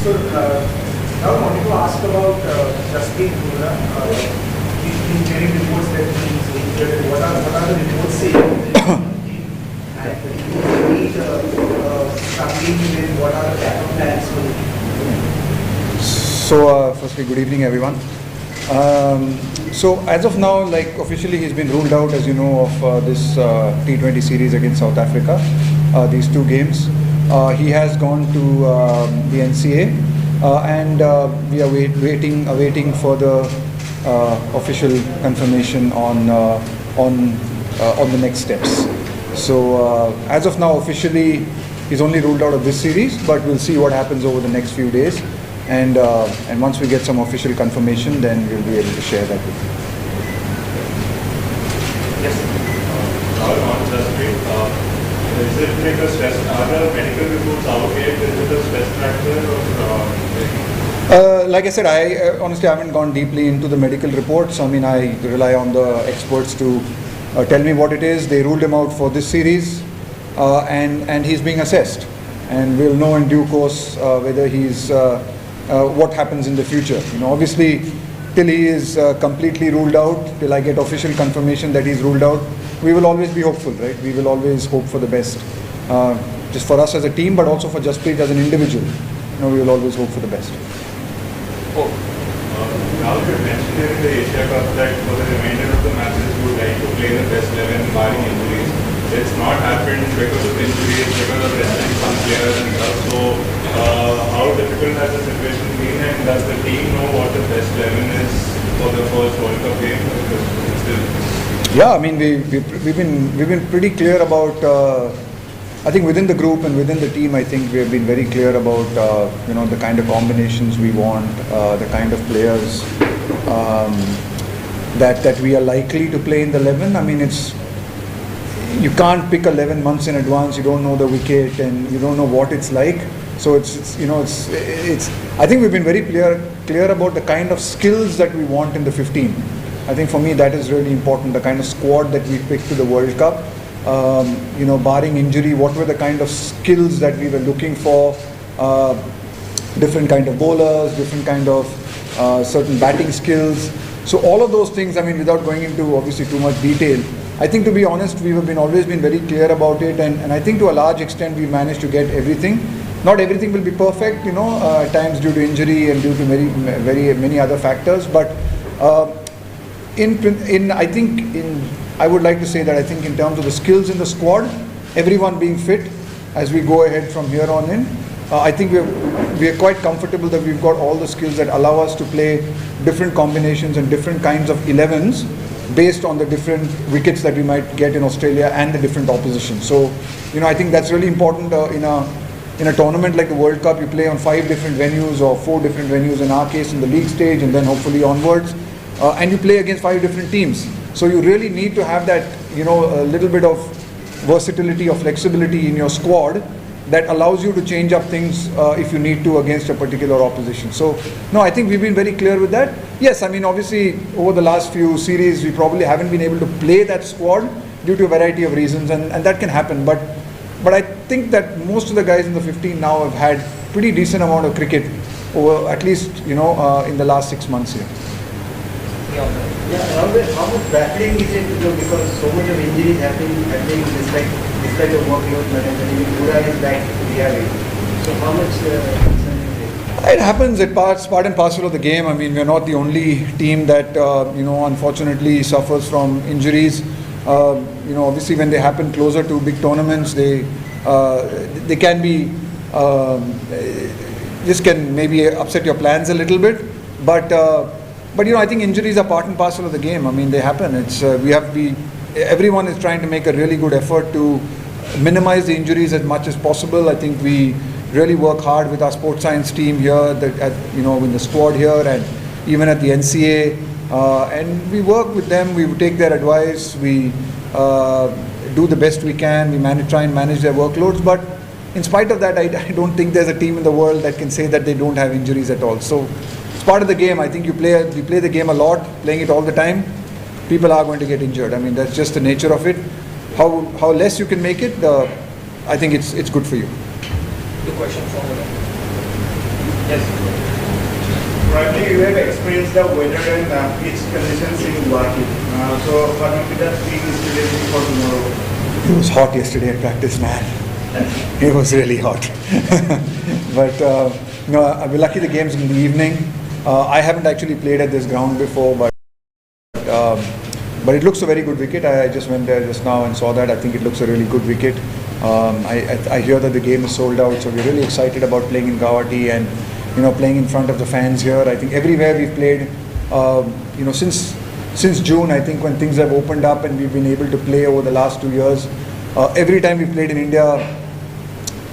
So, now I wanted to ask about Jasprit Bumrah. He's been hearing reports that he's injured. What are the reports saying? And if you need something, then what are the backup plans for him? So, firstly, good evening, everyone. So, as of now, like officially, he's been ruled out, as you know, of this T20 series against South Africa. These two games. He has gone to the NCA, and we are awaiting for the official confirmation on the next steps. So, as of now, officially, he's only ruled out of this series, but we'll see what happens over the next few days. And once we get some official confirmation, then we'll be able to share that with you. Yes. On Jasprit, is it like a stress? Are the medical reports out yet? Is it a stress fracture or? Like I said, I honestly haven't gone deeply into the medical reports. I mean, I rely on the experts to tell me what it is. They ruled him out for this series, and he's being assessed. And we'll know in due course whether he's what happens in the future. You know, obviously, till he is completely ruled out, till I get official confirmation that he's ruled out, we will always be hopeful, right? We will always hope for the best, just for us as a team, but also for Jasprit as an individual. You know, we will always hope for the best. Oh, now you mentioned during the Asia Cup that for the remainder of the matches you would like to play the best 11 barring injuries. It's not happened because of injuries, because of resting some players and stuff. So, how difficult has the situation been, and does the team know what the best 11 is for the first World Cup game? Because it's still. Yeah, I mean, we've been pretty clear about. I think within the group and within the team, I think we have been very clear about the kind of combinations we want, the kind of players that we are likely to play in the 11. I mean, you can't pick 11 months in advance. You don't know the wicket and you don't know what it's like. So it's I think we've been very clear about the kind of skills that we want in the 15. I think for me that is really important. The kind of squad that we picked to the World Cup. Barring injury, what were the kind of skills that we were looking for? Different kind of bowlers, different kind of certain batting skills. So all of those things, I mean, without going into obviously too much detail, I think to be honest, we have always been very clear about it, and I think to a large extent we managed to get everything. Not everything will be perfect, at times due to injury and due to very many other factors. But I would like to say that I think in terms of the skills in the squad, everyone being fit as we go ahead from here on in, I think we are quite comfortable that we've got all the skills that allow us to play different combinations and different kinds of 11s based on the different wickets that we might get in Australia and the different opposition. So, I think that's really important in a tournament like the World Cup. You play on 5 different venues or 4 different venues in our case in the league stage and then hopefully onwards, and you play against 5 different teams. So you really need to have that, a little bit of versatility or flexibility in your squad that allows you to change up things if you need to against a particular opposition. So, no, I think we've been very clear with that. Yes, I mean, obviously, over the last few series, we probably haven't been able to play that squad due to a variety of reasons, and that can happen. But I think that most of the guys in the 15 now have had pretty decent amount of cricket over at least, in the last 6 months here. How much battling is it, because so much of injuries happening despite the workload, but when Bumrah is back, we have it. So how much concern is it? It happens. It's part and parcel of the game. I mean, we're not the only team that unfortunately suffers from injuries. Obviously when they happen closer to big tournaments, they can be this can maybe upset your plans a little bit, but I think injuries are part and parcel of the game. I mean, they happen. Everyone is trying to make a really good effort to minimize the injuries as much as possible. I think we really work hard with our sports science team here, in the squad here, and even at the NCA, and we work with them. We take their advice. We do the best we can. We try and manage their workloads. But in spite of that, I don't think there's a team in the world that can say that they don't have injuries at all. So it's part of the game. I think we play the game a lot, playing it all the time. People are going to get injured. I mean, that's just the nature of it. How less you can make it, I think it's good for you. The question from Yes. Probably you have experienced the weather and pitch conditions in Guwahati. So what will be the peak installation for tomorrow? It was hot yesterday at practice, man. It was really hot. But we're lucky the game's in the evening. I haven't actually played at this ground before, but it looks a very good wicket. I just went there just now and saw that. I think it looks a really good wicket. I hear that the game is sold out, so we're really excited about playing in Guwahati and playing in front of the fans here. I think everywhere we've played, since June, I think when things have opened up and we've been able to play over the last 2 years, every time we played in India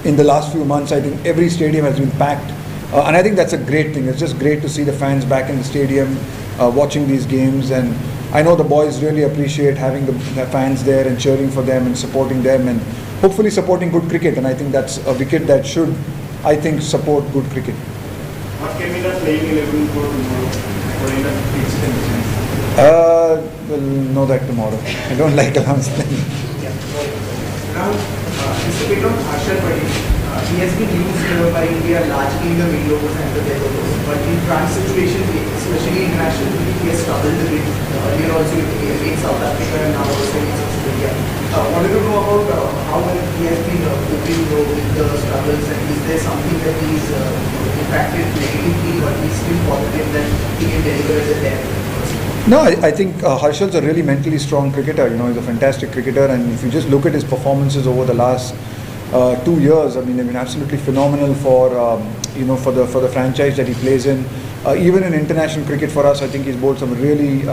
in the last few months, I think every stadium has been packed. And I think that's a great thing. It's just great to see the fans back in the stadium watching these games. And I know the boys really appreciate having the fans there and cheering for them and supporting them and hopefully supporting good cricket. And I think that's a wicket that should, I think, support good cricket. What can be the playing 11 for tomorrow for in the pitch conditions? We'll know that tomorrow. I don't like announcing. Yeah. Now, Mr. Vikram Harshal Patel, he has been used by India largely in the middle overs and the death overs. But in France situation, especially international cricket, he has struggled a bit. Earlier also in South Africa and now also in Australia. Wanted to know about how he has been coping with the struggles, and is there something that he's impacted negatively, but he's still positive that he can deliver as a death? No, I think Harshal's a really mentally strong cricketer. He's a fantastic cricketer, and if you just look at his performances over the last 2 years, I mean, they've been absolutely phenomenal for for the franchise that he plays in. Even in international cricket for us, I think he's bowled some really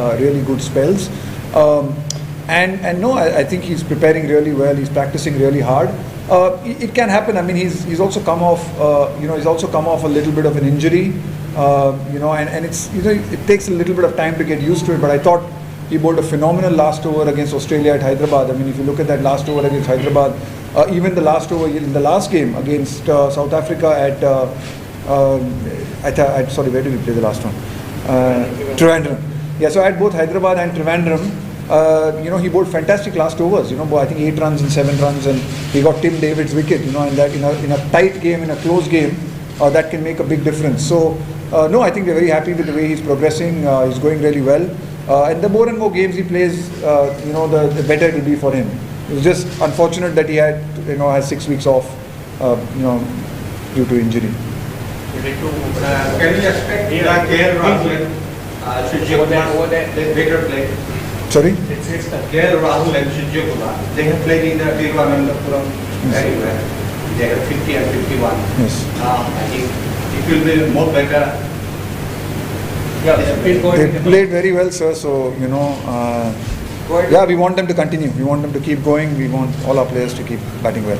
good spells. And no, I think he's preparing really well. He's practicing really hard. It can happen. I mean, he's also come off a little bit of an injury. And it's it takes a little bit of time to get used to it. But I thought he bowled a phenomenal last over against Australia at Hyderabad. I mean, if you look at that last over against Hyderabad, even the last over in the last game against South Africa at sorry, where did we play the last one? Trivandrum. Yeah, so at both Hyderabad and Trivandrum, he bowled fantastic last overs. I think 8 runs and 7 runs, and he got Tim David's wicket. And that in a tight game, in a close game, that can make a big difference. So no, I think we're very happy with the way he's progressing. He's going really well, and the more and more games he plays, the better it will be for him. It's just unfortunate that he has 6 weeks off, due to injury. Can we expect KL Rahul and better play? Sorry? It's KL Rahul and Surya Kumar. They have played in the Tiruvananthapuram very well. They have 50 and 51. Yes. I think it will be more better. They played very well, sir. So yeah, we want them to continue. We want them to keep going. We want all our players to keep batting well.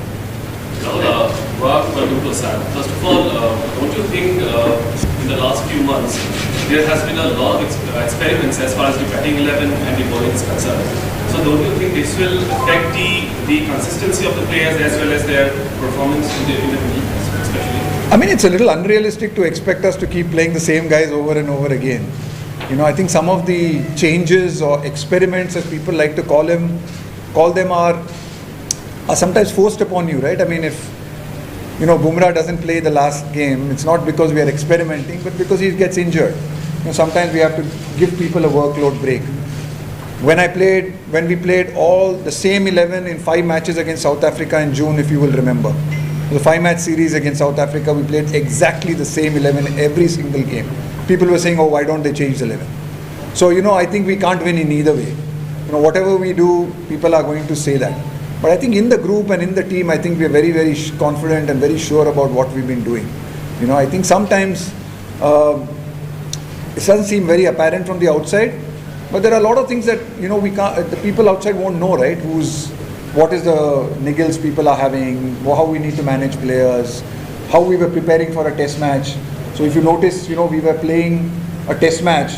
First of all, don't you think in the last few months there has been a lot of experiments as far as the batting 11 and the bowling is concerned? So don't you think this will affect the consistency of the players as well as their performance in the middle, especially? I mean, it's a little unrealistic to expect us to keep playing the same guys over and over again. I think some of the changes or experiments, as people like to call them, are sometimes forced upon you, right? I mean, if Bumrah doesn't play the last game, it's not because we are experimenting, but because he gets injured. Sometimes we have to give people a workload break. When we played all the same 11 in 5 matches against South Africa in June, if you will remember, the 5-match series against South Africa, we played exactly the same 11 every single game. People were saying, oh, why don't they change the 11? So, I think we can't win in either way. Whatever we do, people are going to say that. But I think in the group and in the team, I think we are very, very confident and very sure about what we've been doing. I think sometimes it doesn't seem very apparent from the outside, but there are a lot of things that, we can't, the people outside won't know, right? What is the niggles people are having, how we need to manage players, how we were preparing for a test match. So if you notice, we were playing a test match,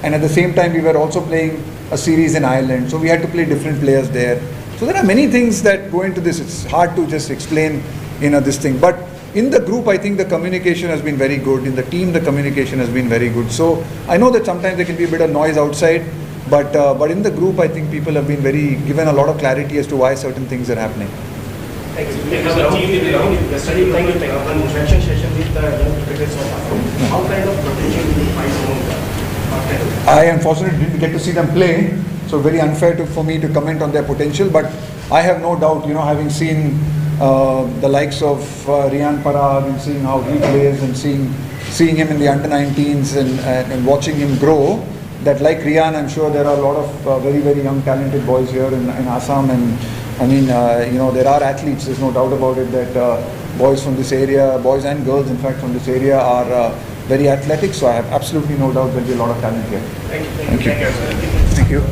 and at the same time we were also playing a series in Ireland. So we had to play different players there. So there are many things that go into this. It's hard to just explain, this thing. But in the group, I think the communication has been very good. In the team, the communication has been very good. So I know that sometimes there can be a bit of noise outside, but in the group, I think people have been given a lot of clarity as to why certain things are happening. They have a team in the Yesterday, thank you. One mention session with the young cricketers of Assam. How kind of potential do you find among them? What kind of- I unfortunately didn't get to see them play, so very unfair for me to comment on their potential. But I have no doubt, having seen the likes of Riyan Parag and seeing how he plays and seeing him in the under-19s and watching him grow, that like Riyan, I'm sure there are a lot of very, very young talented boys here in Assam. And I mean, there are athletes, there's no doubt about it, that boys from this area, boys and girls in fact from this area are very athletic. So I have absolutely no doubt there'll be a lot of talent here. Thank you. Thank you. Thank you. Thank you.